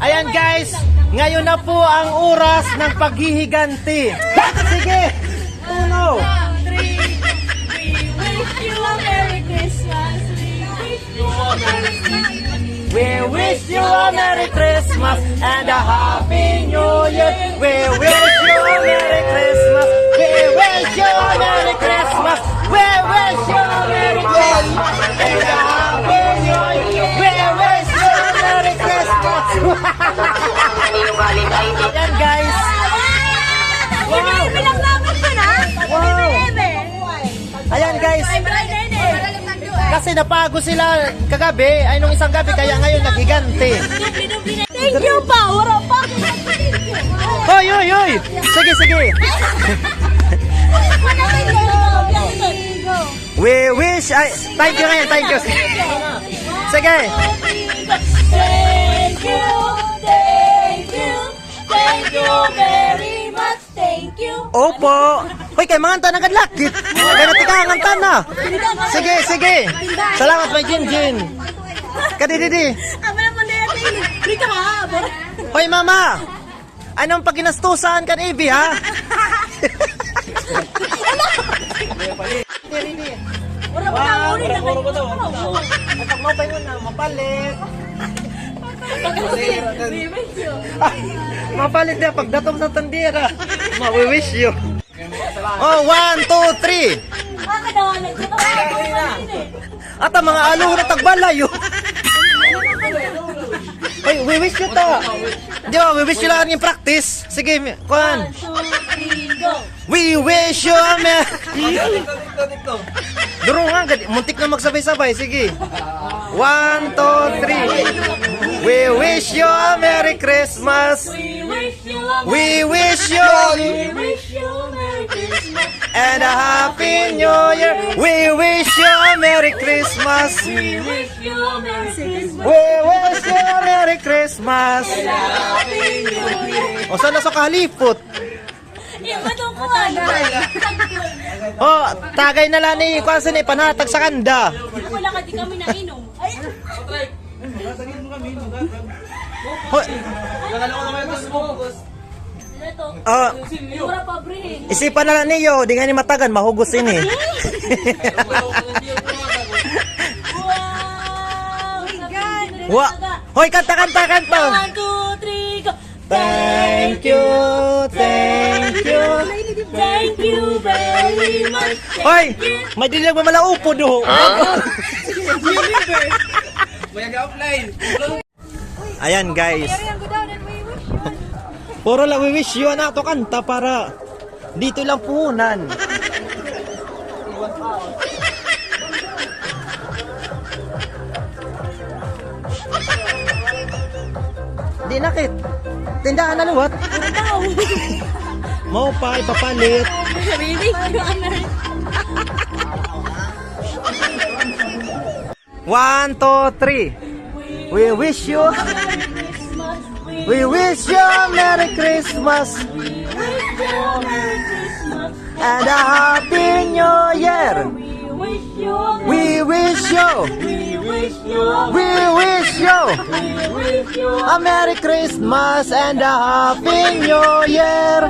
Ayan guys, ngayon na po ang oras ng paghihiganti. Sige, tuno. We wish you a Merry Christmas and a Happy New Year. We wish you a Merry Christmas. We wish you a Merry Christmas. We wish you a Merry Christmas and a Happy New Year. We wish you a Merry Christmas. Ayan guys. Wow. Ayan guys. Kasi napago sila kagabi, ay nung isang gabi, kaya ngayon naghiganti. Thank you pa, wala pa. Hoy, hoy, hoy! Sige, sige. We wish, ay, thank you ngayon, thank you. Sige. Thank you, thank you, thank you very much, thank you. Opo. Hoy, kay mga tanang kadlakit. Kaya natikangang tana. Sige, sige. Salamat, may Jinjin. Kadididi. Ama naman na natin. Rika ha. Hoy, mama. Anong paginastusan kan Ibi, ha? Wala pa na uli na kayo. At pag mapay mo na, mapalit. Mapalit na pagdatong sa tandira. Ma-wish you. Oh, 1, 2, 3. At ang mga alo na tagbalayo. Hoy, we wish you to. Di ba, we wish you lang yung practice. Sige, kuhan. 1, 2, 3, go. We wish you a Duro nga, muntik na magsabay-sabay. Sige. 1, 2, 3. We wish you a Merry Christmas. We wish you and a Happy New Year. We wish you a Merry Christmas. We wish you a Merry Christmas. O sana sa kahalipot. Oh, tagay na lang ni Kwanza ni panatag sa kanda. Wala ka di kami nainom. Hoy. Mura pa brin. Isipan na lang niyo, di nga ni matagan mahugos ini. Wow! Hoy, kanta. 1, 2, 3, go! Thank you, thank you. Thank you very much. Hoy, may dilag mo malaupo do. Ayan guys. Puro lang we wish you na to kanta para dito lang puhunan. Di nakit. Tindahan na luwat. Mau pa ipapalit. One, two, three. We wish you a Merry Christmas and a Happy New Year. We wish you a Merry Christmas and a Happy New Year.